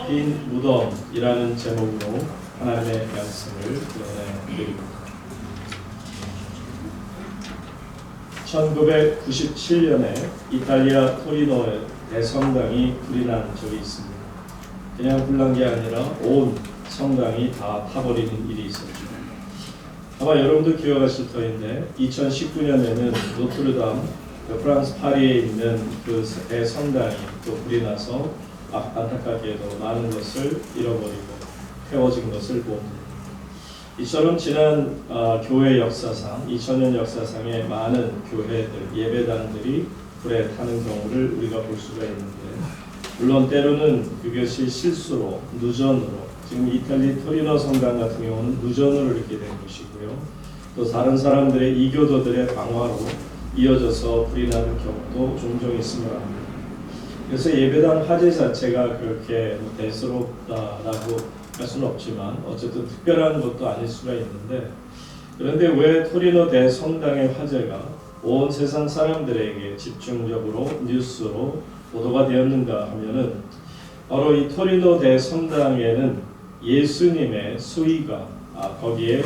빈 무덤이라는 제목으로 하나님의 말씀을 전해드립니다. 1997년에 이탈리아 토리노의 대성당이 불이 난 적이 있습니다. 그냥 불난 게 아니라 온 성당이 다 타버리는 일이 있었죠. 아마 여러분도 기억하실 터인데 2019년에는 노트르담 프랑스 파리에 있는 그 대성당이 또 불이 나서 안타깝게도 많은 것을 잃어버리고 태워진 것을 봅니다. 이처럼 지난 교회 역사상 2000년 역사상의 많은 교회들 예배당들이 불에 타는 경우를 우리가 볼 수가 있는데, 물론 때로는 그것이 실수로 누전으로, 지금 이탈리 토리노 성당 같은 경우는 누전으로 이렇게 된 것이고요, 또 다른 사람들의 이교도들의 방화로 이어져서 불이 나는 경우도 종종 있음을 합니다. 그래서 예배당 화재 자체가 그렇게 대수롭다라고 할 수는 없지만 어쨌든 특별한 것도 아닐 수가 있는데, 그런데 왜 토리노 대성당의 화재가 온 세상 사람들에게 집중적으로 뉴스로 보도가 되었는가 하면은, 바로 이 토리노 대성당에는 예수님의 수의가 거기에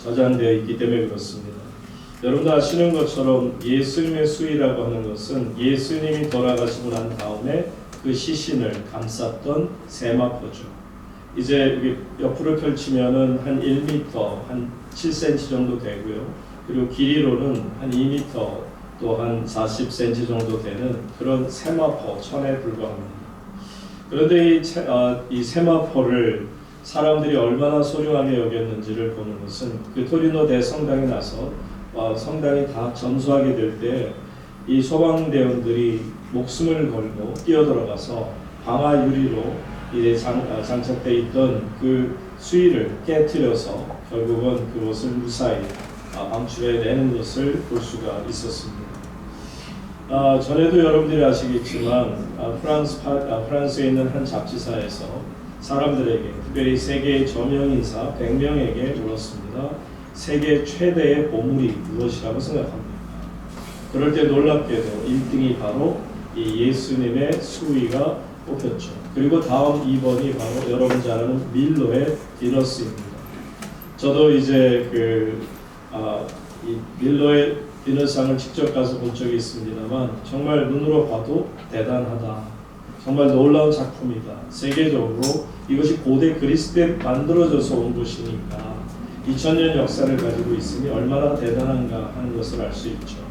저장되어 있기 때문에 그렇습니다. 여러분도 아시는 것처럼 예수님의 수의라고 하는 것은 예수님이 돌아가시고 난 다음에 그 시신을 감쌌던 세마포죠. 이제 옆으로 펼치면은 한 1m, 한 7cm 정도 되고요. 그리고 길이로는 한 2m, 또 한 40cm 정도 되는 그런 세마포, 천에 불과합니다. 그런데 이 세마포를 사람들이 얼마나 소중하게 여겼는지를 보는 것은, 그 토리노 대성당에 나서 성당이 다 전수하게 될 때 이 소방대원들이 목숨을 걸고 뛰어들어가서 방화 유리로 이제 장착되어 있던 그 수위를 깨트려서 결국은 그것을 무사히 방출해내는 것을 볼 수가 있었습니다. 전에도 여러분들이 아시겠지만 프랑스에 있는 한 잡지사에서 사람들에게, 특별히 세계의 저명 인사 100명에게 물었습니다. 세계 최대의 보물이 무엇이라고 생각합니까? 그럴 때 놀랍게도 1등이 바로 이 예수님의 수위가 뽑혔죠. 그리고 다음 2번이 바로 여러분 잘 아는 밀로의 비너스입니다. 저도 이제 이 밀로의 비너스상을 직접 가서 본 적이 있습니다만, 정말 눈으로 봐도 대단하다, 정말 놀라운 작품이다. 세계적으로 이것이 고대 그리스 때 만들어져서 온 것이니까 2000년 역사를 가지고 있으니 얼마나 대단한가 하는 것을 알 수 있죠.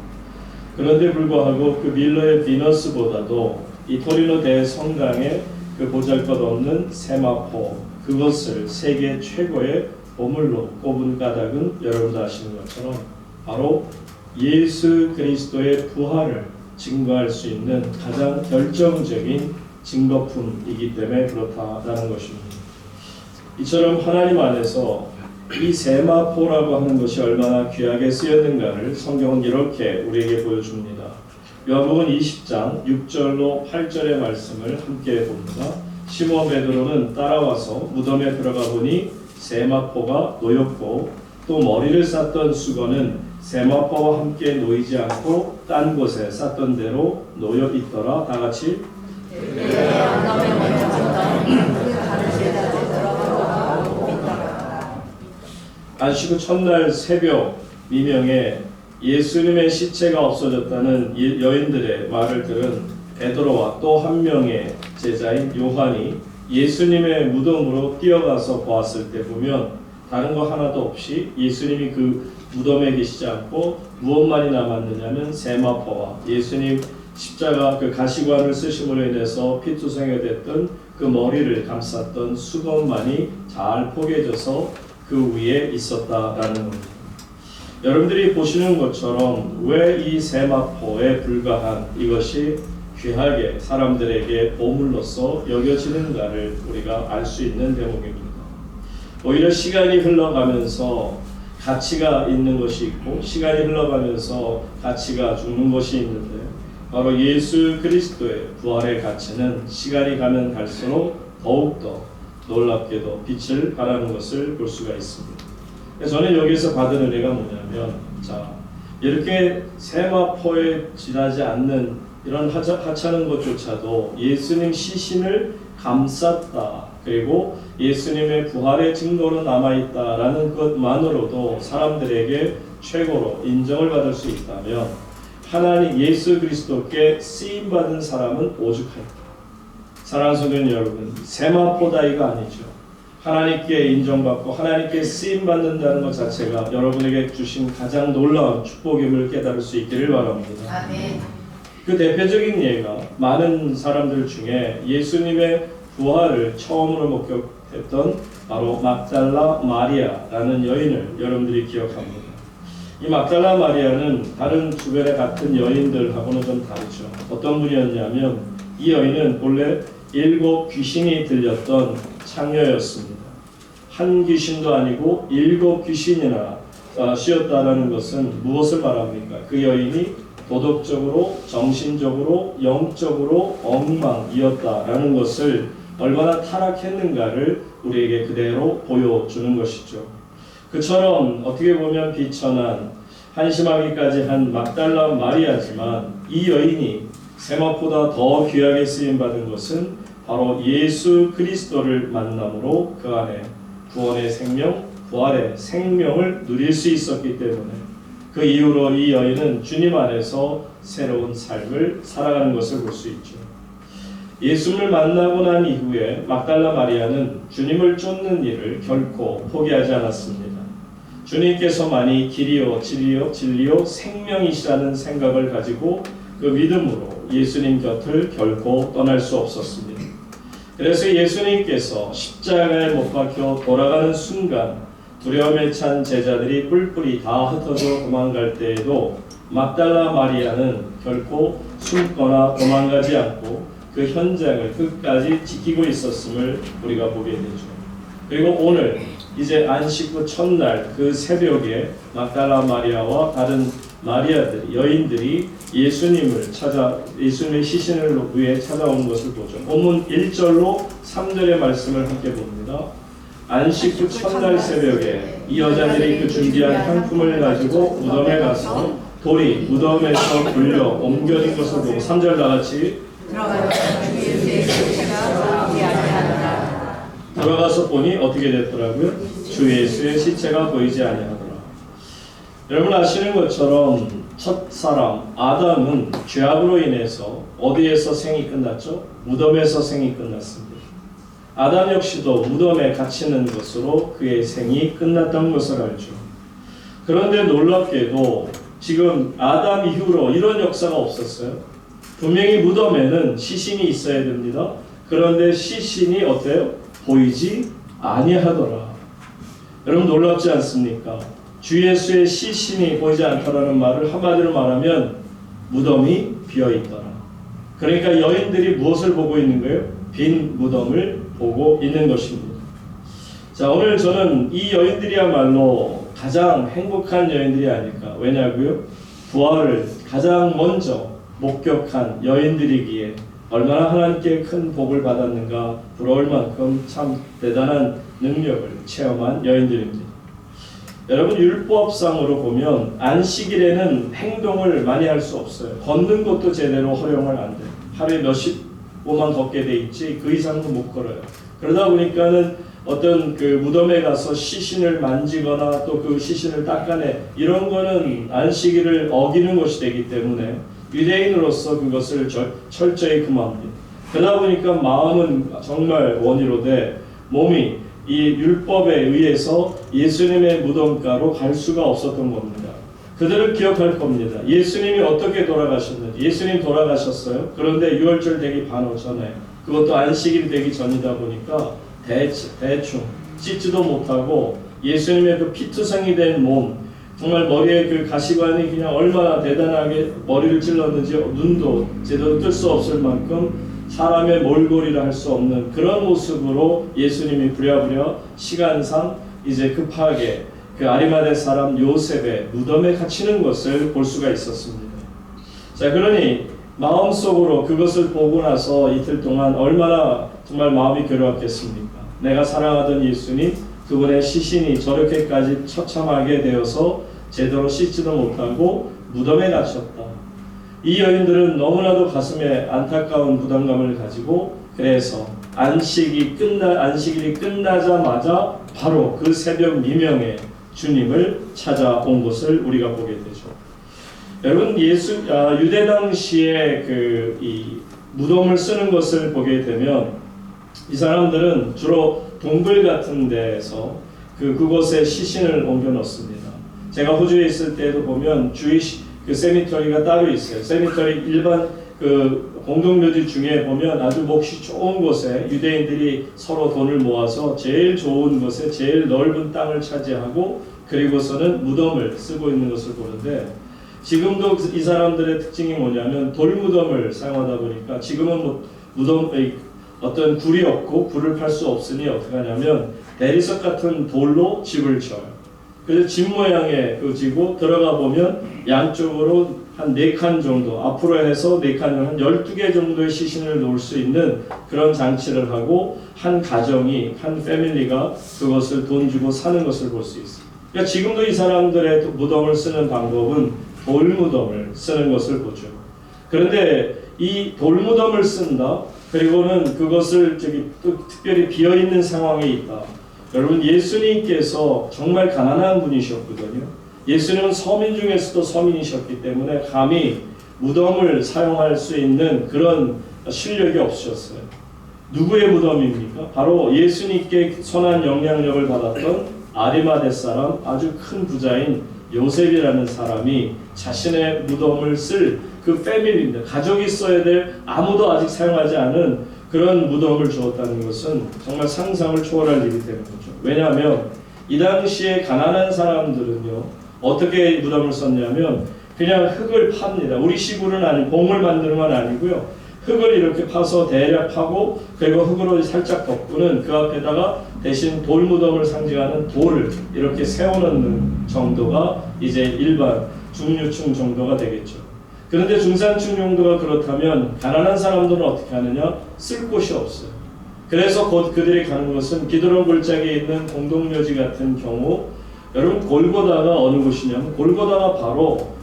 그런데 불구하고 그 밀러의 비너스보다도 이 토리노 대성당의 그 보잘것없는 세마포, 그것을 세계 최고의 보물로 꼽은 까닭은 여러분도 아시는 것처럼 바로 예수 그리스도의 부활을 증거할 수 있는 가장 결정적인 증거품이기 때문에 그렇다는 것입니다. 이처럼 하나님 안에서 이 세마포라고 하는 것이 얼마나 귀하게 쓰였는가를 성경은 이렇게 우리에게 보여줍니다. 요한복음 20장 6절로 8절의 말씀을 함께 봅니다. 시몬 베드로는 따라와서 무덤에 들어가 보니 세마포가 놓였고, 또 머리를 쌌던 수건은 세마포와 함께 놓이지 않고 딴 곳에 쌌던 대로 놓여 있더라. 다 같이 안식 후 첫날 새벽 미명에 예수님의 시체가 없어졌다는 여인들의 말을 들은 베드로와 또 한 명의 제자인 요한이 예수님의 무덤으로 뛰어가서 보았을 때 보면 다른 거 하나도 없이 예수님이 그 무덤에 계시지 않고 무엇만이 남았느냐면 세마포와 예수님 십자가 그 가시관을 쓰심으로 인해서 피투성이 됐던 그 머리를 감쌌던 수건만이 잘 포개져서 그 위에 있었다라는 겁니다. 여러분들이 보시는 것처럼 왜 이 세마포에 불과한 이것이 귀하게 사람들에게 보물로서 여겨지는가를 우리가 알 수 있는 대목입니다. 오히려 시간이 흘러가면서 가치가 있는 것이 있고, 시간이 흘러가면서 가치가 죽는 것이 있는데, 바로 예수 그리스도의 부활의 가치는 시간이 가면 갈수록 더욱더 놀랍게도 빛을 발하는 것을 볼 수가 있습니다. 저는 여기서 받은 은혜가 뭐냐면, 이렇게 세마포에 지나지 않는 이런 하찮은 것조차도 예수님 시신을 감쌌다. 그리고 예수님의 부활의 증거로 남아있다라는 것만으로도 사람들에게 최고로 인정을 받을 수 있다면 하나님 예수 그리스도께 쓰임받은 사람은 오죽할까. 사랑하는 성도 여러분, 세마포다이가 아니죠. 하나님께 인정받고 하나님께 쓰임받는다는 것 자체가 여러분에게 주신 가장 놀라운 축복임을 깨달을 수 있기를 바랍니다. 아멘. 그 대표적인 예가 많은 사람들 중에 예수님의 부활을 처음으로 목격했던 바로 막달라 마리아라는 여인을 여러분들이 기억합니다. 이 막달라 마리아는 다른 주변의 같은 여인들하고는 좀 다르죠. 어떤 분이었냐면 이 여인은 본래 7 귀신이 들렸던 창녀였습니다. 한 귀신도 아니고 7 귀신이나 씌었다라는 것은 무엇을 말합니까? 그 여인이 도덕적으로, 정신적으로, 영적으로 엉망이었다라는 것을 얼마나 타락했는가를 우리에게 그대로 보여주는 것이죠. 그처럼 어떻게 보면 비천한 한심하기까지 한 막달라 마리아지만 이 여인이 세마포다 더 귀하게 쓰임받은 것은 바로 예수 그리스도를 만남으로 그 안에 구원의 생명, 부활의 생명을 누릴 수 있었기 때문에 그 이후로 이 여인은 주님 안에서 새로운 삶을 살아가는 것을 볼 수 있죠. 예수님을 만나고 난 이후에 막달라 마리아는 주님을 쫓는 일을 결코 포기하지 않았습니다. 주님께서만이 길이요 진리요 생명이시라는 생각을 가지고 그 믿음으로 예수님 곁을 결코 떠날 수 없었습니다. 그래서 예수님께서 십자가에 못 박혀 돌아가는 순간 두려움에 찬 제자들이 뿔뿔이 다 흩어져 도망갈 때에도 막달라 마리아는 결코 숨거나 도망가지 않고 그 현장을 끝까지 지키고 있었음을 우리가 보게 되죠. 그리고 오늘 이제 안식 후 첫날 그 새벽에 막달라 마리아와 다른 마리아들, 여인들이 예수님의 시신을 위해 찾아오는 것을 보죠. 본문 1절로 3절의 말씀을 함께 봅니다. 안식 후 첫날 새벽에 이 여자들이 그 준비한 향품을 가지고 무덤에 가서 돌이 무덤에서 굴려 옮겨진 것을 보고 3절 다같이 들어가서 보니 어떻게 됐더라고요? 주 예수의 시체가 보이지 아니하더라. 여러분 아시는 것처럼 첫 사람 아담은 죄악으로 인해서 어디에서 생이 끝났죠? 무덤에서 생이 끝났습니다. 아담 역시도 무덤에 갇히는 것으로 그의 생이 끝났던 것을 알죠. 그런데 놀랍게도 지금 아담 이후로 이런 역사가 없었어요. 분명히 무덤에는 시신이 있어야 됩니다. 그런데 시신이 어때요? 보이지 아니하더라. 여러분 놀랍지 않습니까? 주 예수의 시신이 보이지 않더라는 말을 한마디로 말하면 무덤이 비어있더라. 그러니까 여인들이 무엇을 보고 있는 거예요? 빈 무덤을 보고 있는 것입니다. 자, 오늘 저는 이 여인들이야말로 가장 행복한 여인들이 아닐까. 왜냐고요? 부활을 가장 먼저 목격한 여인들이기에 얼마나 하나님께 큰 복을 받았는가 부러울 만큼 참 대단한 능력을 체험한 여인들입니다. 여러분 율법상으로 보면 안식일에는 행동을 많이 할 수 없어요. 걷는 것도 제대로 허용을 안 돼요. 하루에 몇십 보만 걷게 돼 있지 그 이상도 못 걸어요. 그러다 보니까는 어떤 그 무덤에 가서 시신을 만지거나 또 그 시신을 닦아내 이런 거는 안식일을 어기는 것이 되기 때문에 유대인으로서 그것을 철저히 금합니다. 그러다 보니까 마음은 정말 원이로되 몸이 이 율법에 의해서 예수님의 무덤가로 갈 수가 없었던 겁니다. 그들을 기억할 겁니다. 예수님이 어떻게 돌아가셨는지. 예수님 돌아가셨어요. 그런데 6월절 되기 반호 전에 그것도 안식일 되기 전이다 보니까 대충 씻지도 못하고 예수님의 그 피투성이 된 몸 정말 머리에 그 가시관이 그냥 얼마나 대단하게 머리를 찔렀는지 눈도 제대로 뜰 수 없을 만큼 사람의 몰골이라 할 수 없는 그런 모습으로 예수님이 부랴부랴 시간상 이제 급하게 그 아리마대 사람 요셉의 무덤에 갇히는 것을 볼 수가 있었습니다. 자, 그러니 마음속으로 그것을 보고 나서 이틀 동안 얼마나 정말 마음이 괴로웠겠습니까? 내가 사랑하던 예수님, 그분의 시신이 저렇게까지 처참하게 되어서 제대로 씻지도 못하고 무덤에 갇혔다. 이 여인들은 너무나도 가슴에 안타까운 부담감을 가지고 그래서 안식일이 끝나자마자 바로 그 새벽 미명에 주님을 찾아온 것을 우리가 보게 되죠. 여러분, 유대 당시에 이 무덤을 쓰는 것을 보게 되면 이 사람들은 주로 동굴 같은 데에서 그곳에 시신을 옮겨 놓습니다. 제가 호주에 있을 때도 보면 주이시 세미터리가 따로 있어요. 세미터리 일반 공동묘지 중에 보면 아주 몫이 좋은 곳에 유대인들이 서로 돈을 모아서 제일 좋은 곳에 제일 넓은 땅을 차지하고 그리고서는 무덤을 쓰고 있는 것을 보는데, 지금도 이 사람들의 특징이 뭐냐면 돌무덤을 사용하다 보니까 지금은 무덤에 어떤 굴이 없고 굴을 팔 수 없으니 어떻게 하냐면 대리석 같은 돌로 집을 지어요. 그래서 집 모양의 지고 들어가 보면 양쪽으로 한 4칸 정도, 앞으로 해서 4칸, 한 12개 정도의 시신을 놓을 수 있는 그런 장치를 하고 한 가정이, 한 패밀리가 그것을 돈 주고 사는 것을 볼 수 있습니다. 그러니까 지금도 이 사람들의 무덤을 쓰는 방법은 돌무덤을 쓰는 것을 보죠. 그런데 이 돌무덤을 쓴다, 그리고는 그것을 또 특별히 비어있는 상황에 있다. 여러분, 예수님께서 정말 가난한 분이셨거든요. 예수님은 서민 중에서도 서민이셨기 때문에 감히 무덤을 사용할 수 있는 그런 실력이 없으셨어요. 누구의 무덤입니까? 바로 예수님께 선한 영향력을 받았던 아리마대 사람, 아주 큰 부자인 요셉이라는 사람이 자신의 무덤을 쓸 그 패밀리인데, 가족이 써야 될 아무도 아직 사용하지 않은 그런 무덤을 주었다는 것은 정말 상상을 초월할 일이 되는 거죠. 왜냐하면 이 당시에 가난한 사람들은요, 어떻게 무덤을 썼냐면 그냥 흙을 팝니다. 우리 식으로는 아니고 봉을 만드는 건 아니고요. 흙을 이렇게 파서 대략 파고 그리고 흙으로 살짝 덮고는 그 앞에다가 대신 돌무덤을 상징하는 돌을 이렇게 세워놓는 정도가 이제 일반 중류층 정도가 되겠죠. 그런데 중산층 정도가 그렇다면 가난한 사람들은 어떻게 하느냐? 쓸 곳이 없어요. 그래서 곧 그들이 가는 것은 기드론 골짜기에 있는 공동묘지 같은 경우, 여러분 골고다가 어느 곳이냐면 골고다가 바로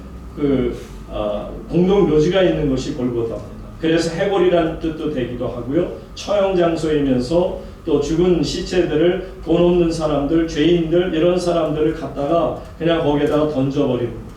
공동묘지가 있는 것이 골고다입니다. 그래서 해골이라는 뜻도 되기도 하고요. 처형 장소이면서 또 죽은 시체들을 돈 없는 사람들, 죄인들 이런 사람들을 갖다가 그냥 거기에다가 던져버리는 거죠.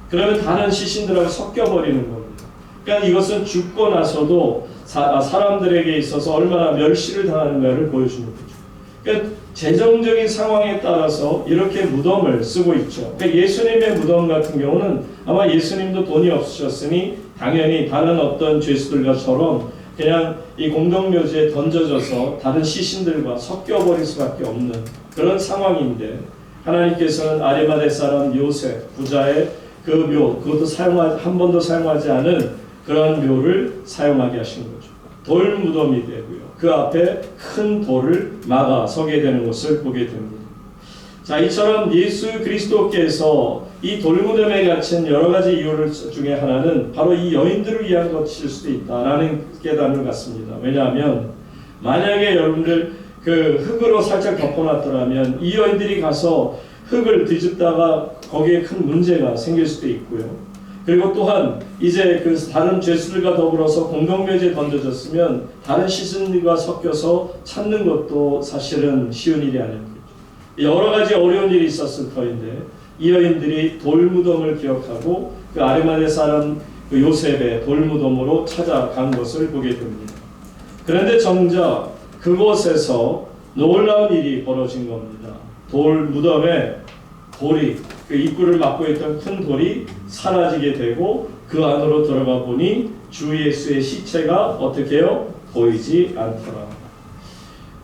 그러면 다른 시신들하고 섞여버리는 겁니다. 그러니까 이것은 죽고 나서도 사람들에게 있어서 얼마나 멸시를 당하는가를 보여주는 거죠. 그러니까 재정적인 상황에 따라서 이렇게 무덤을 쓰고 있죠. 그러니까 예수님의 무덤 같은 경우는 아마 예수님도 돈이 없으셨으니 당연히 다른 어떤 죄수들과처럼 그냥 이 공동묘지에 던져져서 다른 시신들과 섞여버릴 수밖에 없는 그런 상황인데, 하나님께서는 아리마대 사람 요셉 부자의 그 묘, 그것도 한 번도 사용하지 않은 그런 묘를 사용하게 하신 거죠. 돌 무덤이 되고요. 그 앞에 큰 돌을 막아 서게 되는 것을 보게 됩니다. 자, 이처럼 예수 그리스도께서 이 돌무덤에 갇힌 여러 가지 이유 중에 하나는 바로 이 여인들을 위한 것일 수도 있다라는 깨달음을 갖습니다. 왜냐하면 만약에 여러분들 그 흙으로 살짝 덮어놨더라면 이 여인들이 가서 흙을 뒤집다가 거기에 큰 문제가 생길 수도 있고요. 그리고 또한 이제 그 다른 죄수들과 더불어서 공동묘지에 던져졌으면 다른 시신들과 섞여서 찾는 것도 사실은 쉬운 일이 아닙니다. 여러 가지 어려운 일이 있었을 터인데 이 여인들이 돌무덤을 기억하고 그 아리마대 사람 그 요셉의 돌무덤으로 찾아간 것을 보게 됩니다. 그런데 정작 그곳에서 놀라운 일이 벌어진 겁니다. 돌무덤에 돌이, 그 입구를 막고 있던 큰 돌이 사라지게 되고 그 안으로 들어가 보니 주 예수의 시체가 어떻게 해요? 보이지 않더라.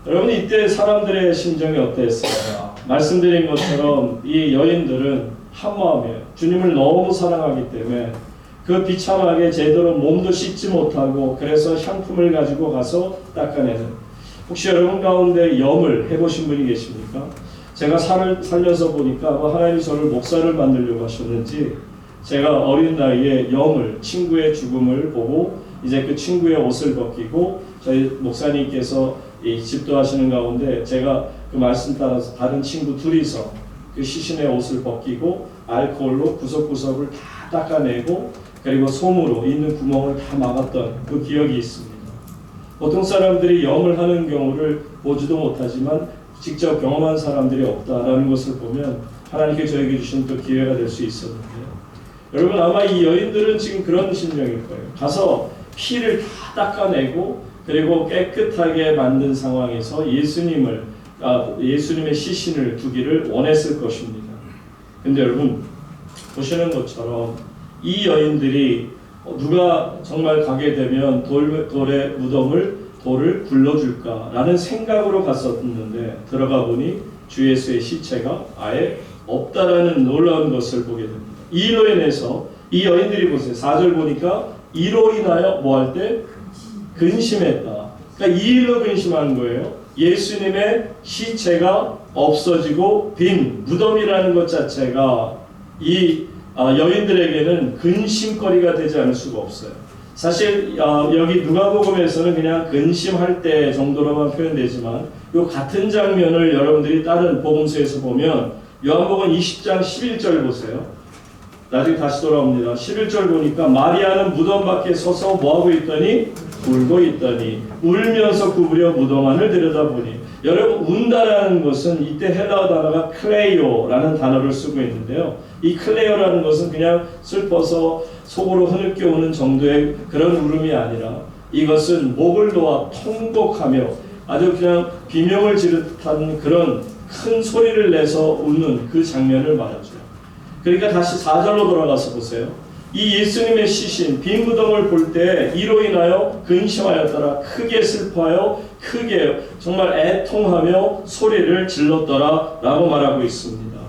여러분, 이때 사람들의 심정이 어땠을까? 말씀드린 것처럼 이 여인들은 한마음이에요. 주님을 너무 사랑하기 때문에 그 비참하게 제대로 몸도 씻지 못하고 그래서 향품을 가지고 가서 닦아내는, 혹시 여러분 가운데 염을 해보신 분이 계십니까? 제가 살을 살려서 보니까 하나님이 저를 목사를 만들려고 하셨는지 제가 어린 나이에 염을, 친구의 죽음을 보고 이제 그 친구의 옷을 벗기고 저희 목사님께서 이 집도하시는 가운데 제가 그 말씀 따라서 다른 친구 둘이서 그 시신의 옷을 벗기고 알코올로 구석구석을 다 닦아내고 그리고 솜으로 있는 구멍을 다 막았던 그 기억이 있습니다. 보통 사람들이 염을 하는 경우를 보지도 못하지만 직접 경험한 사람들이 없다라는 것을 보면 하나님께 저에게 주신 또 기회가 될 수 있었는데요. 여러분 아마 이 여인들은 지금 그런 심정일 거예요. 가서 피를 다 닦아내고 그리고 깨끗하게 만든 상황에서 예수님의 시신을 두기를 원했을 것입니다. 근데 여러분 보시는 것처럼 이 여인들이 누가 정말 가게 되면 돌의 돌을 굴러줄까라는 생각으로 갔었는데 들어가 보니 주 예수의 시체가 아예 없다라는 놀라운 것을 보게 됩니다. 이 일로 인해서 이 여인들이 보세요. 4절 보니까 이로 인하여 뭐 할 때? 근심했다. 그러니까 이 일로 근심한 거예요. 예수님의 시체가 없어지고 빈 무덤이라는 것 자체가 이 여인들에게는 근심거리가 되지 않을 수가 없어요. 사실 여기 누가복음에서는 그냥 근심할 때 정도로만 표현되지만 이 같은 장면을 여러분들이 다른 복음서에서 보면 요한복음 20장 11절 보세요. 나중에 다시 돌아옵니다. 11절 보니까 마리아는 무덤 밖에 서서 뭐하고 있더니 울고 있더니 울면서 구부려 무덤 안을 들여다보니 여러분 운다라는 것은 이때 헬라어 단어가 클레이오라는 단어를 쓰고 있는데요. 이 클레이오라는 것은 그냥 슬퍼서 속으로 흐느껴 오는 정도의 그런 울음이 아니라 이것은 목을 놓아 통곡하며 아주 그냥 비명을 지르듯한 그런 큰 소리를 내서 웃는 그 장면을 말하죠. 그러니까 다시 4절로 돌아가서 보세요. 이 예수님의 시신 빈 무덤을 볼 때 이로 인하여 근심하였더라. 크게 슬퍼하여 크게 정말 애통하며 소리를 질렀더라 라고 말하고 있습니다.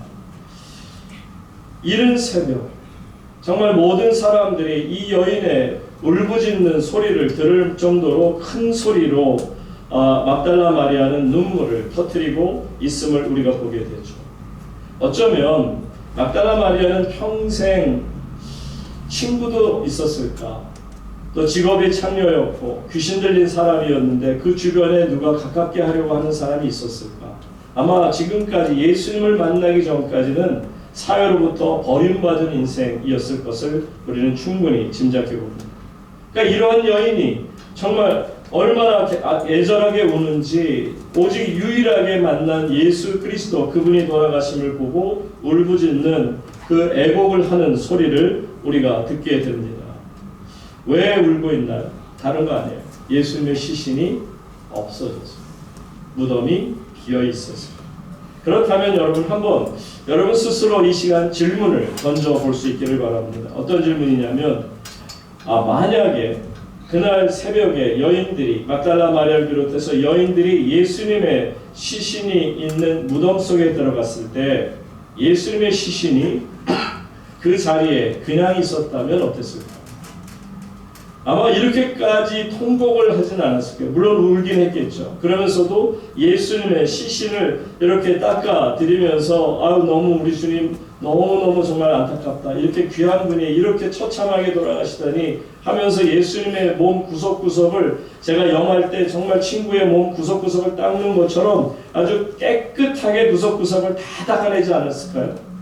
이른 새벽 정말 모든 사람들이 이 여인의 울부짖는 소리를 들을 정도로 큰 소리로 막달라 마리아는 눈물을 터뜨리고 있음을 우리가 보게 되죠. 어쩌면 막달라 마리아는 평생 친구도 있었을까? 또 직업이 창녀였고 귀신 들린 사람이었는데 그 주변에 누가 가깝게 하려고 하는 사람이 있었을까? 아마 지금까지 예수님을 만나기 전까지는 사회로부터 버림받은 인생이었을 것을 우리는 충분히 짐작해 봅니다. 그러니까 이러한 여인이 정말 얼마나 애절하게 우는지 오직 유일하게 만난 예수 그리스도 그분이 돌아가심을 보고 울부짖는 그 애곡을 하는 소리를 우리가 듣게 됩니다. 왜 울고 있나요? 다른 거 아니에요. 예수님의 시신이 없어졌어요. 무덤이 비어 있었어요. 그렇다면 여러분 한번 여러분 스스로 이 시간 질문을 던져볼 수 있기를 바랍니다. 어떤 질문이냐면 만약에 그날 새벽에 여인들이 막달라 마리아를 비롯해서 여인들이 예수님의 시신이 있는 무덤 속에 들어갔을 때 예수님의 시신이 그 자리에 그냥 있었다면 어땠을까? 아마 이렇게까지 통곡을 하진 않았을 거예요. 물론 울긴 했겠죠. 그러면서도 예수님의 시신을 이렇게 닦아 드리면서 너무 우리 주님 너무너무 정말 안타깝다. 이렇게 귀한 분이 이렇게 처참하게 돌아가시다니 하면서 예수님의 몸 구석구석을 제가 영할 때 정말 친구의 몸 구석구석을 닦는 것처럼 아주 깨끗하게 구석구석을 다 닦아내지 않았을까요?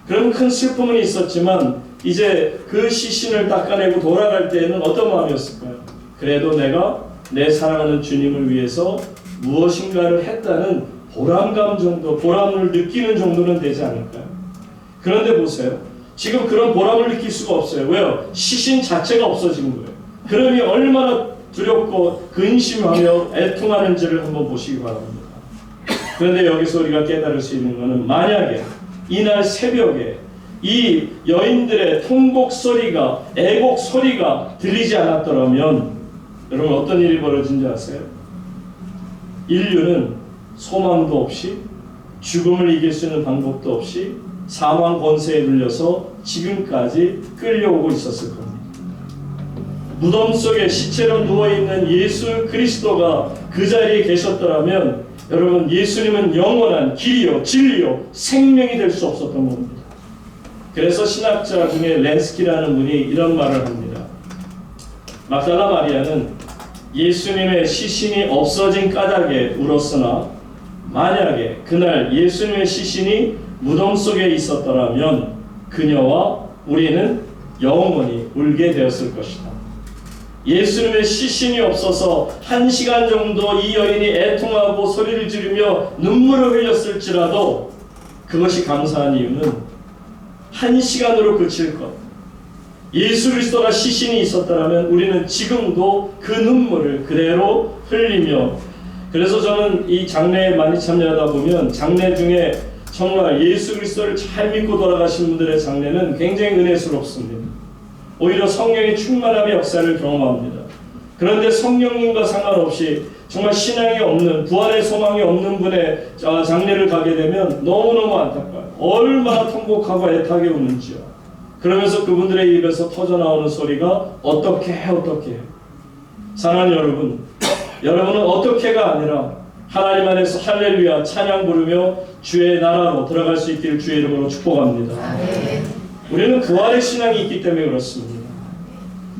그런 큰 슬픔은 있었지만 이제 그 시신을 닦아내고 돌아갈 때에는 어떤 마음이었을까요? 그래도 내가 내 사랑하는 주님을 위해서 무엇인가를 했다는 보람감 정도, 보람을 느끼는 정도는 되지 않을까요? 그런데 보세요. 지금 그런 보람을 느낄 수가 없어요. 왜요? 시신 자체가 없어진 거예요. 그러니 얼마나 두렵고 근심하며 애통하는지를 한번 보시기 바랍니다. 그런데 여기서 우리가 깨달을 수 있는 것은 만약에 이날 새벽에 이 여인들의 통곡 소리가, 애곡 소리가 들리지 않았더라면 여러분 어떤 일이 벌어진지 아세요? 인류는 소망도 없이 죽음을 이길 수 있는 방법도 없이 사망 권세에 눌려서 지금까지 끌려오고 있었을 겁니다. 무덤 속에 시체로 누워있는 예수 그리스도가 그 자리에 계셨더라면 여러분 예수님은 영원한 길이요 진리요 생명이 될 수 없었던 겁니다. 그래서 신학자 중에 렌스키라는 분이 이런 말을 합니다. 막달라 마리아는 예수님의 시신이 없어진 까닭에 울었으나 만약에 그날 예수님의 시신이 무덤 속에 있었더라면 그녀와 우리는 영원히 울게 되었을 것이다. 예수님의 시신이 없어서 1시간 정도 이 여인이 애통하고 소리를 지르며 눈물을 흘렸을지라도 그것이 감사한 이유는 1시간으로 그칠 것. 예수 그리스도가 시신이 있었다면 우리는 지금도 그 눈물을 그대로 흘리며, 그래서 저는 이 장례에 많이 참여하다 보면 장례 중에 정말 예수 그리스도를 잘 믿고 돌아가신 분들의 장례는 굉장히 은혜스럽습니다. 오히려 성령의 충만함의 역사를 경험합니다. 그런데 성령님과 상관없이 정말 신앙이 없는, 부활의 소망이 없는 분의 장례를 가게 되면 너무너무 안타까워요. 얼마나 통곡하고 애타게 우는지요. 그러면서 그분들의 입에서 터져나오는 소리가 어떻게 사랑하는 여러분, 여러분은 어떻게가 아니라 하나님 안에서 할렐루야 찬양 부르며 주의 나라로 들어갈 수 있기를 주의 이름으로 축복합니다. 우리는 부활의 신앙이 있기 때문에 그렇습니다.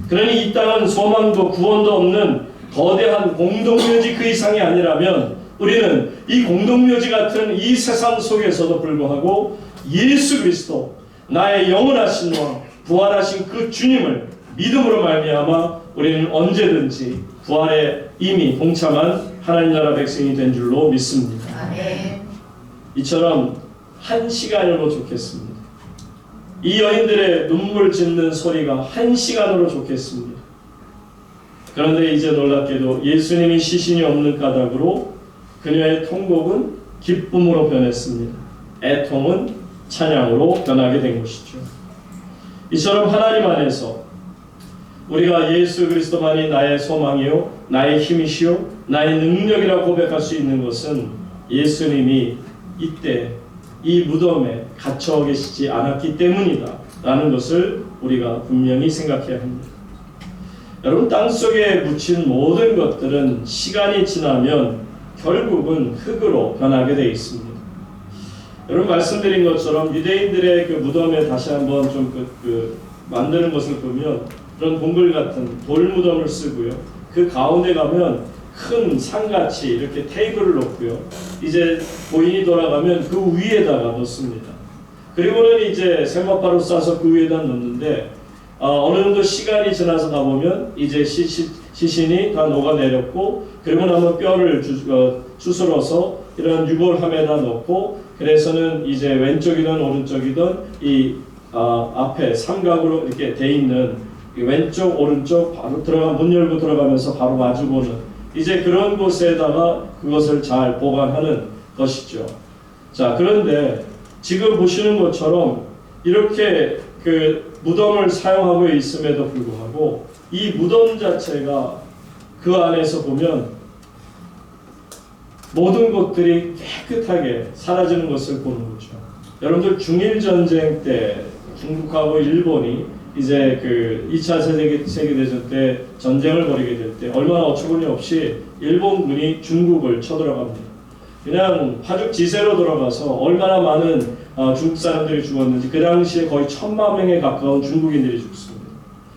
그러니 이 땅은 소망도 구원도 없는 거대한 공동묘지 그 이상이 아니라면 우리는 이 공동묘지 같은 이 세상 속에서도 불구하고 예수 그리스도, 나의 영원하신 왕, 부활하신 그 주님을 믿음으로 말미암아 우리는 언제든지 부활에 이미 동참한 하나님 나라 백성이 된 줄로 믿습니다. 이처럼 1시간으로 좋겠습니다. 이 여인들의 눈물 짓는 소리가 1시간으로 좋겠습니다. 그런데 이제 놀랍게도 예수님이 시신이 없는 까닭으로 그녀의 통곡은 기쁨으로 변했습니다. 애통은 찬양으로 변하게 된 것이죠. 이처럼 하나님 안에서 우리가 예수 그리스도만이 나의 소망이요 나의 힘이시요 나의 능력이라 고백할 수 있는 것은 예수님이 이때 이 무덤에 갇혀 계시지 않았기 때문이다 라는 것을 우리가 분명히 생각해야 합니다. 여러분, 땅속에 묻힌 모든 것들은 시간이 지나면 결국은 흙으로 변하게 되어 있습니다. 여러분, 말씀드린 것처럼 유대인들의 그 무덤에 다시 한번 좀 만드는 것을 보면 그런 동굴 같은 돌 무덤을 쓰고요. 그 가운데 가면 큰 상같이 이렇게 테이블을 놓고요. 이제 고인이 돌아가면 그 위에다가 놓습니다. 그리고는 이제 세마파로 싸서 그 위에다 놓는데 어느 정도 시간이 지나서 가보면 이제 시신이 다 녹아내렸고, 그리고 나면 뼈를 추스러서 이런 유골함에다 넣고, 그래서는 이제 왼쪽이든 오른쪽이든 이 앞에 삼각으로 이렇게 돼 있는 왼쪽 오른쪽 바로 들어가 문 열고 들어가면서 바로 마주보는 이제 그런 곳에다가 그것을 잘 보관하는 것이죠. 자, 그런데 지금 보시는 것처럼 이렇게 그 무덤을 사용하고 있음에도 불구하고 이 무덤 자체가 그 안에서 보면 모든 것들이 깨끗하게 사라지는 것을 보는 거죠. 여러분들 중일전쟁 때 중국하고 일본이 이제 그 2차 세계대전 때 전쟁을 벌이게 될 때 얼마나 어처구니 없이 일본군이 중국을 쳐들어갑니다. 그냥 파죽지세로 들어가서 얼마나 많은 중국 사람들이 죽었는지, 그 당시에 거의 1000만 명에 가까운 중국인들이 죽습니다.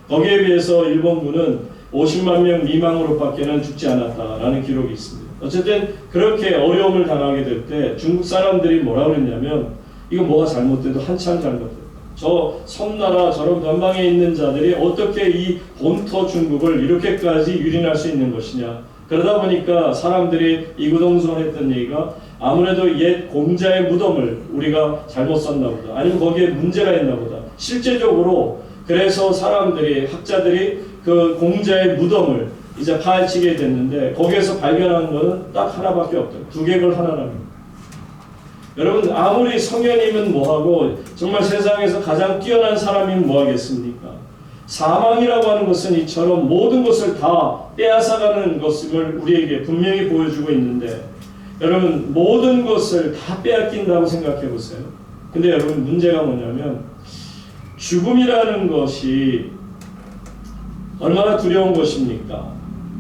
거기에 비해서 일본군은 50만 명 미만으로밖에는 죽지 않았다라는 기록이 있습니다. 어쨌든 그렇게 어려움을 당하게 될 때 중국 사람들이 뭐라 그랬냐면, 이거 뭐가 잘못돼도 한참 잘못됐다. 저 섬나라 저런 변방에 있는 자들이 어떻게 이 본토 중국을 이렇게까지 유린할 수 있는 것이냐. 그러다 보니까 사람들이 이구동성했던 얘기가 아무래도 옛 공자의 무덤을 우리가 잘못 썼나 보다, 아니면 거기에 문제가 있나 보다. 실제적으로 그래서 사람들이, 학자들이 그 공자의 무덤을 이제 파헤치게 됐는데 거기에서 발견한 것은 딱 하나밖에 없다. 두개골 하나랍니다. 여러분, 아무리 성현이면 뭐하고 정말 세상에서 가장 뛰어난 사람이면 뭐하겠습니까? 사망이라고 하는 것은 이처럼 모든 것을 다 빼앗아가는 것을 우리에게 분명히 보여주고 있는데, 여러분, 모든 것을 다 빼앗긴다고 생각해 보세요. 근데 여러분, 문제가 뭐냐면 죽음이라는 것이 얼마나 두려운 것입니까?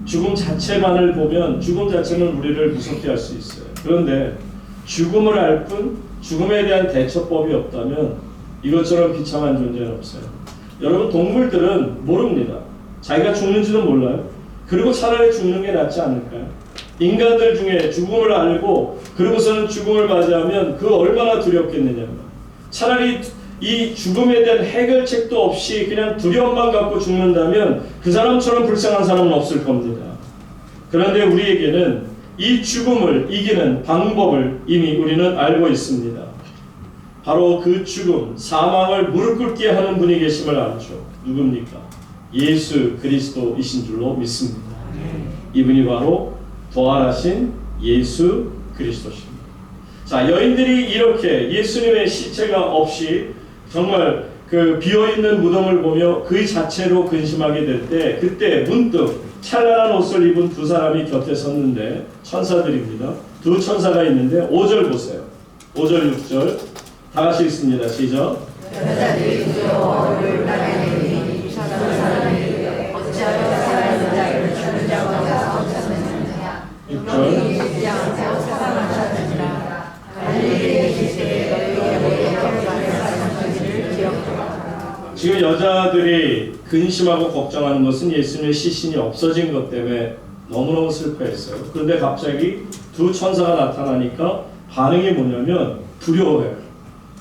죽음 자체만을 보면 죽음 자체는 우리를 무섭게 할 수 있어요. 그런데 죽음을 알 뿐 죽음에 대한 대처법이 없다면 이것처럼 비참한 존재는 없어요. 여러분, 동물들은 모릅니다. 자기가 죽는지도 몰라요. 그리고 차라리 죽는 게 낫지 않을까요? 인간들 중에 죽음을 알고 그러고서는 죽음을 맞이하면 그 얼마나 두렵겠느냐. 차라리 이 죽음에 대한 해결책도 없이 그냥 두려움만 갖고 죽는다면 그 사람처럼 불쌍한 사람은 없을 겁니다. 그런데 우리에게는 이 죽음을 이기는 방법을 이미 우리는 알고 있습니다. 바로 그 죽음, 사망을 무릎 꿇게 하는 분이 계심을 알죠. 누굽니까? 예수 그리스도이신 줄로 믿습니다. 이분이 바로 부활하신 예수 그리스도십니다. 자, 여인들이 이렇게 예수님의 시체가 없이 정말 그 비어있는 무덤을 보며 그 자체로 근심하게 될 때, 그때 문득 찬란한 옷을 입은 두 사람이 곁에 섰는데, 천사들입니다. 두 천사가 있는데 5절 보세요. 5절 6절 다 같이 읽습니다. 시작. 여자들이 두려워 얼굴을 빨개지니 사람이 어찌하여 살아있는 자를 죽은 자 가운데서 찾느냐. 6절 죽지 않고 살아나셨느니라. 갈릴리에 계실 때 너희에게 모두 말씀하시기를 기억하라. 지금 여자들이 근심하고 걱정하는 것은 예수님의 시신이 없어진 것 때문에 너무너무 슬퍼했어요. 그런데 갑자기 두 천사가 나타나니까 반응이 뭐냐면 두려워해요.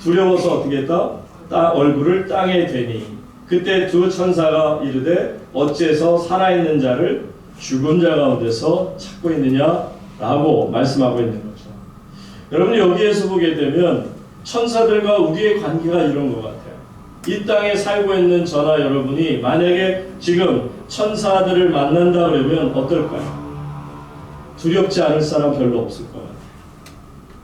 두려워서 어떻게 했다? 얼굴을 땅에 대니 그때 두 천사가 이르되 어째서 살아있는 자를 죽은 자 가운데서 찾고 있느냐라고 말씀하고 있는 거죠. 여러분 여기에서 보게 되면 천사들과 우리의 관계가 이런 것 같아요. 이 땅에 살고 있는 저나 여러분이 만약에 지금 천사들을 만난다 그러면 어떨까요? 두렵지 않을 사람 별로 없을 것 같아요.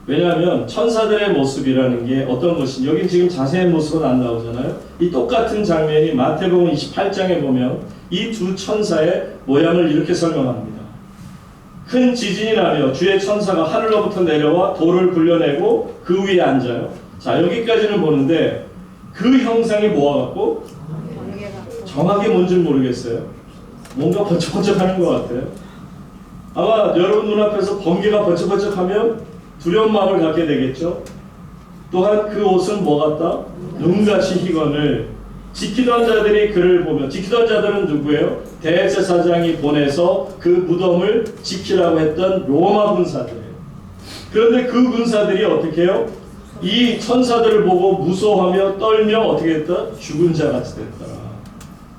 왜냐하면 천사들의 모습이라는 게 어떤 것인지 여긴 지금 자세한 모습은 안 나오잖아요. 이 똑같은 장면이 마태복음 28장에 보면 이 두 천사의 모양을 이렇게 설명합니다. 큰 지진이 나며 주의 천사가 하늘로부터 내려와 돌을 굴려내고 그 위에 앉아요. 자, 여기까지는 보는데 그 형상이 뭐와 같고? 정확히 뭔지 모르겠어요. 뭔가 번쩍번쩍하는 것 같아요. 아마 여러분 눈앞에서 번개가 번쩍번쩍하면 두려운 마음을 갖게 되겠죠. 또한 그 옷은 뭐 같다? 눈같이 희건을 지키던 자들이 그를 보며, 지키던 자들은 누구예요? 대제사장이 보내서 그 무덤을 지키라고 했던 로마 군사들이에요. 그런데 그 군사들이 어떻게 해요? 이 천사들을 보고 무서워하며 떨며 어떻게 했다? 죽은 자 같이 됐더라.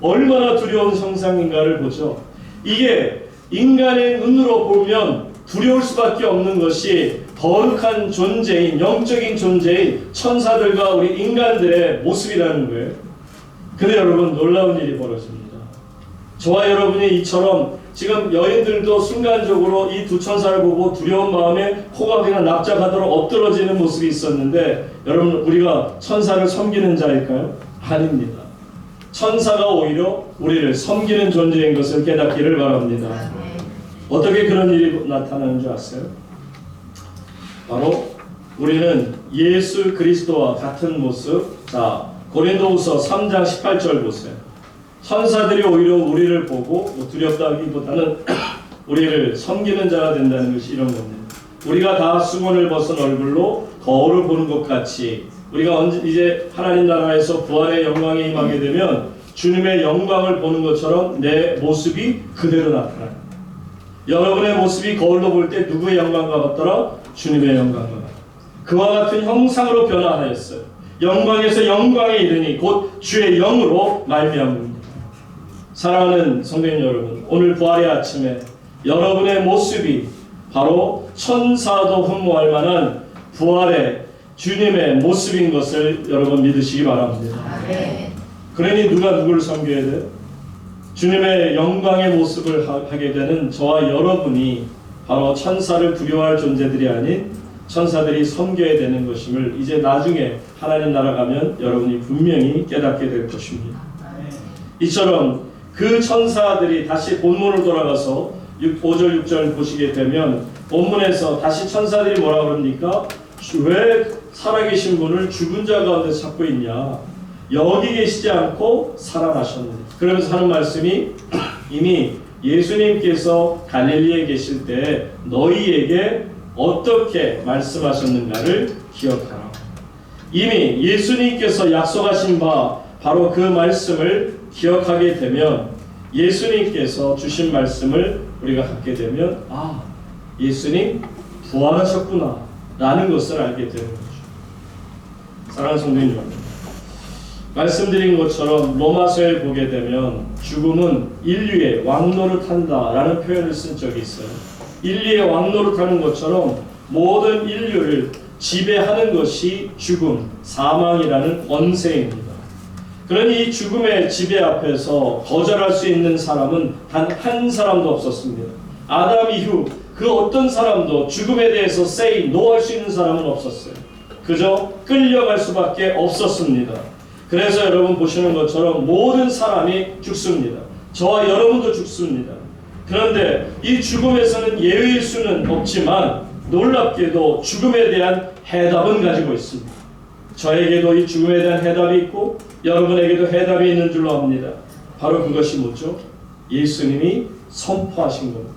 얼마나 두려운 형상인가를 보죠. 이게 인간의 눈으로 보면 두려울 수밖에 없는 것이 거룩한 존재인, 영적인 존재인 천사들과 우리 인간들의 모습이라는 거예요. 근데 여러분 놀라운 일이 벌어집니다. 저와 여러분이 이처럼 지금 여인들도 순간적으로 이 두 천사를 보고 두려운 마음에 코가 그냥 납작하도록 엎드러지는 모습이 있었는데, 여러분 우리가 천사를 섬기는 자일까요? 아닙니다. 천사가 오히려 우리를 섬기는 존재인 것을 깨닫기를 바랍니다. 어떻게 그런 일이 나타나는 줄 아세요? 바로 우리는 예수 그리스도와 같은 모습. 자, 고린도후서 3장 18절 보세요. 천사들이 오히려 우리를 보고 두렵다기보다는 우리를 섬기는 자가 된다는 것이 이런 겁니다. 우리가 다 수건을 벗은 얼굴로 거울을 보는 것 같이 우리가 이제 하나님 나라에서 부활의 영광에 임하게 되면 주님의 영광을 보는 것처럼 내 모습이 그대로 나타나요. 여러분의 모습이 거울로 볼 때 누구의 영광과 같더라? 주님의 영광과 같더라. 그와 같은 형상으로 변화하였어요. 영광에서 영광에 이르니 곧 주의 영으로 말미암습니다. 사랑하는 성도님 여러분, 오늘 부활의 아침에 여러분의 모습이 바로 천사도 흠모할 만한 부활의 주님의 모습인 것을 여러분 믿으시기 바랍니다. 그러니 누가 누구를 섬겨야 돼요? 주님의 영광의 모습을 하게 되는 저와 여러분이 바로 천사를 두려워할 존재들이 아닌 천사들이 섬겨야 되는 것임을 이제 나중에 하나님 나라 가면 여러분이 분명히 깨닫게 될 것입니다. 이처럼 그 천사들이 다시 본문으로 돌아가서 5절 6절 보시게 되면 본문에서 다시 천사들이 뭐라 그럽니까? 왜 살아계신 분을 죽은 자 가운데 찾고 있냐? 여기 계시지 않고 살아나셨느냐? 그러면서 하는 말씀이 이미 예수님께서 갈릴리에 계실 때 너희에게 어떻게 말씀하셨는가를 기억하라. 이미 예수님께서 약속하신 바 바로 그 말씀을 기억하게 되면 예수님께서 주신 말씀을 우리가 갖게 되면 아, 예수님 부활하셨구나 라는 것을 알게 되는 거죠. 사랑하는 성도님 여러분, 말씀드린 것처럼 로마서에 보게 되면 죽음은 인류의 왕노릇한다라는 표현을 쓴 적이 있어요. 인류의 왕노릇하는 것처럼 모든 인류를 지배하는 것이 죽음, 사망이라는 권세입니다. 그러니 이 죽음의 지배 앞에서 거절할 수 있는 사람은 단 한 사람도 없었습니다. 아담 이후 그 어떤 사람도 죽음에 대해서 say no 할 수 있는 사람은 없었어요. 그저 끌려갈 수밖에 없었습니다. 그래서 여러분 보시는 것처럼 모든 사람이 죽습니다. 저와 여러분도 죽습니다. 그런데 이 죽음에서는 예외일 수는 없지만 놀랍게도 죽음에 대한 해답은 가지고 있습니다. 저에게도 이 죽음에 대한 해답이 있고 여러분에게도 해답이 있는 줄로 압니다. 바로 그것이 뭐죠? 예수님이 선포하신 겁니다.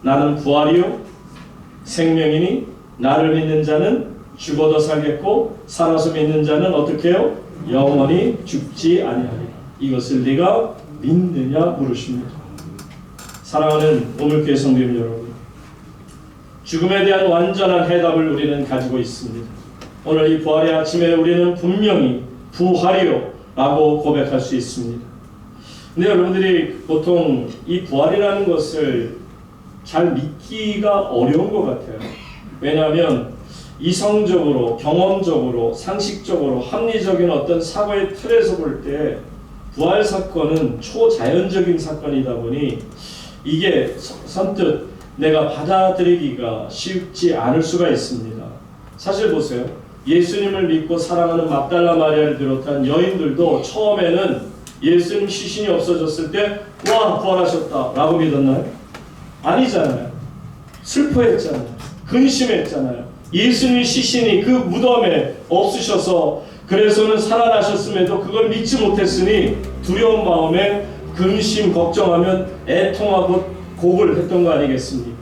나는 부활이요 생명이니 나를 믿는 자는 죽어도 살겠고 살아서 믿는 자는 어떻게 해요? 영원히 죽지 아니하리라. 이것을 네가 믿느냐 물으십니다. 사랑하는 오물교회 성도님 여러분, 죽음에 대한 완전한 해답을 우리는 가지고 있습니다. 오늘 이 부활의 아침에 우리는 분명히 부활이요 라고 고백할 수 있습니다. 근데 여러분들이 보통 이 부활이라는 것을 잘 믿기가 어려운 것 같아요. 왜냐하면 이성적으로, 경험적으로, 상식적으로, 합리적인 어떤 사고의 틀에서 볼 때 부활 사건은 초자연적인 사건이다 보니 이게 선뜻 내가 받아들이기가 쉽지 않을 수가 있습니다. 사실 보세요. 예수님을 믿고 사랑하는 막달라 마리아를 비롯한 여인들도 처음에는 예수님 시신이 없어졌을 때 와 부활하셨다 라고 믿었나요? 아니잖아요. 슬퍼했잖아요. 근심했잖아요. 예수님 시신이 그 무덤에 없으셔서 그래서는 살아나셨음에도 그걸 믿지 못했으니 두려운 마음에 근심, 걱정하면 애통하고 곡을 했던 거 아니겠습니까?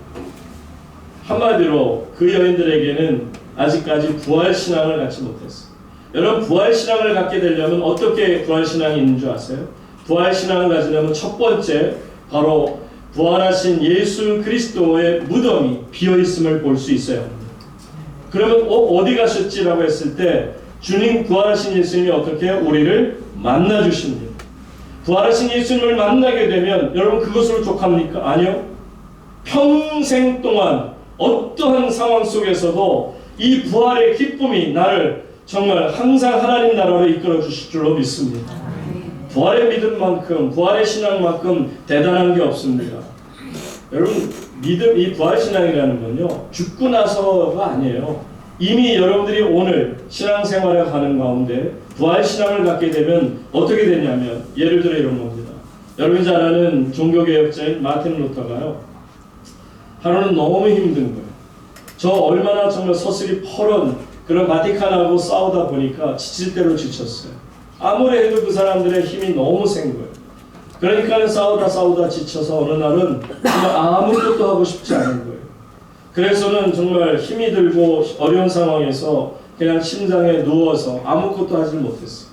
한마디로 그 여인들에게는 아직까지 부활신앙을 갖지 못했어요. 여러분 부활신앙을 갖게 되려면 어떻게 부활신앙이 있는 줄 아세요? 부활신앙을 가지려면 첫 번째 바로 부활하신 예수 그리스도의 무덤이 비어있음을 볼 수 있어야 합니다. 그러면 어디 가셨지라고 했을 때 주님 부활하신 예수님이 어떻게 해요? 우리를 만나주십니다. 부활하신 예수님을 만나게 되면 여러분 그것으로 족합니까? 아니요. 평생 동안 어떠한 상황 속에서도 이 부활의 기쁨이 나를 정말 항상 하나님 나라로 이끌어 주실 줄로 믿습니다. 부활의 믿음만큼 부활의 신앙만큼 대단한 게 없습니다. 여러분 믿음, 이 부활신앙이라는 건요 죽고 나서가 아니에요. 이미 여러분들이 오늘 신앙생활에 가는 가운데 부활신앙을 갖게 되면 어떻게 되냐면 예를 들어 이런 겁니다. 여러분이 잘 아는 종교개혁자인 마틴 루터가요 하루는 너무 힘든 거예요. 저 얼마나 정말 서슬이 퍼런 그런 바티칸하고 싸우다 보니까 지칠 대로 지쳤어요. 아무리 해도 그 사람들의 힘이 너무 센 거예요. 그러니까 싸우다 지쳐서 어느 날은 정말 아무것도 하고 싶지 않은 거예요. 그래서는 정말 힘이 들고 어려운 상황에서 그냥 침상에 누워서 아무것도 하지 못했어요.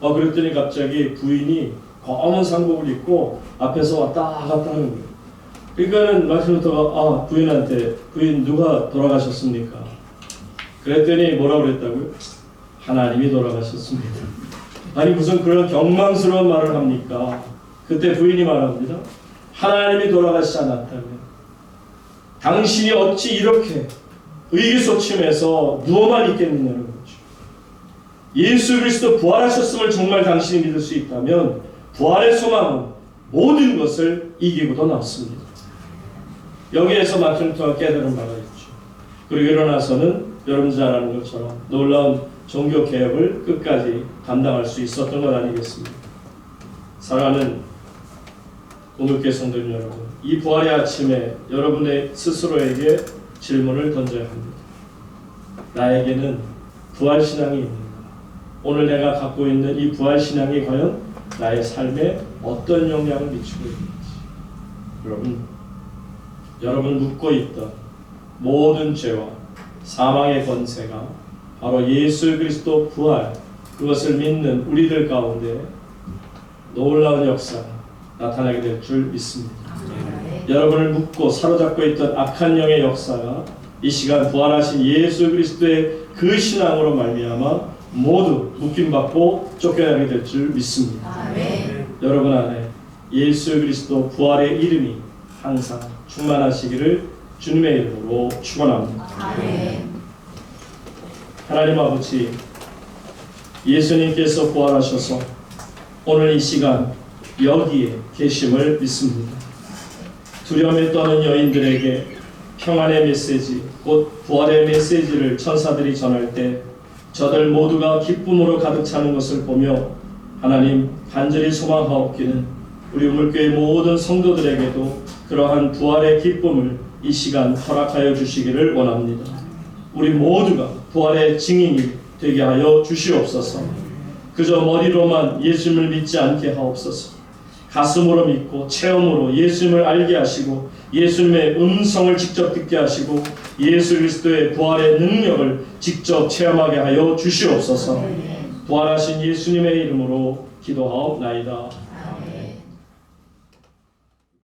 그랬더니 갑자기 부인이 검은 상복을 입고 앞에서 왔다 갔다 하는 거예요. 그러니까는 마틴 루터가 부인한테 부인 누가 돌아가셨습니까? 그랬더니 뭐라고 그랬다고요? 하나님이 돌아가셨습니다. 아니 무슨 그런 경망스러운 말을 합니까? 그때 부인이 말합니다. 하나님이 돌아가시지 않았다면 당신이 어찌 이렇게 의기소침해서 누워만 있겠느냐는 거죠. 예수 그리스도 부활하셨음을 정말 당신이 믿을 수 있다면 부활의 소망은 모든 것을 이기고도 남습니다. 여기에서 마틴 루터가 깨달은 바가 있죠. 그리고 일어나서는 여러분 잘 아는 것처럼 놀라운 종교 개혁을 끝까지 감당할 수 있었던 것 아니겠습니까? 사랑하는 오물교회 성도님 여러분, 이 부활의 아침에 여러분의 스스로에게 질문을 던져야 합니다. 나에게는 부활신앙이 있는가? 오늘 내가 갖고 있는 이 부활신앙이 과연 나의 삶에 어떤 영향을 미치고 있는지. 여러분 묻고 있던 모든 죄와 사망의 권세가 바로 예수 그리스도 부활, 그것을 믿는 우리들 가운데 놀라운 역사가 나타나게 될 줄 믿습니다. 여러분을 묶고 사로잡고 있던 악한 영의 역사가 이 시간 부활하신 예수 그리스도의 그 신앙으로 말미암아 모두 묶임받고 쫓겨나게 될 줄 믿습니다. 아멘. 여러분 안에 예수 그리스도 부활의 이름이 항상 충만하시기를 주님의 이름으로 축원합니다. 아멘. 하나님 아버지, 예수님께서 부활하셔서 오늘 이 시간 여기에 계심을 믿습니다. 두려움에 떠는 여인들에게 평안의 메시지, 곧 부활의 메시지를 천사들이 전할 때 저들 모두가 기쁨으로 가득 차는 것을 보며 하나님 간절히 소망하옵기는 우리 우물교회 모든 성도들에게도 그러한 부활의 기쁨을 이 시간 허락하여 주시기를 원합니다. 우리 모두가 부활의 증인이 되게 하여 주시옵소서. 그저 머리로만 예수님을 믿지 않게 하옵소서. 가슴으로 믿고 체험으로 예수님을 알게 하시고 예수님의 음성을 직접 듣게 하시고 예수 그리스도의 부활의 능력을 직접 체험하게 하여 주시옵소서. 부활하신 예수님의 이름으로 기도하옵나이다.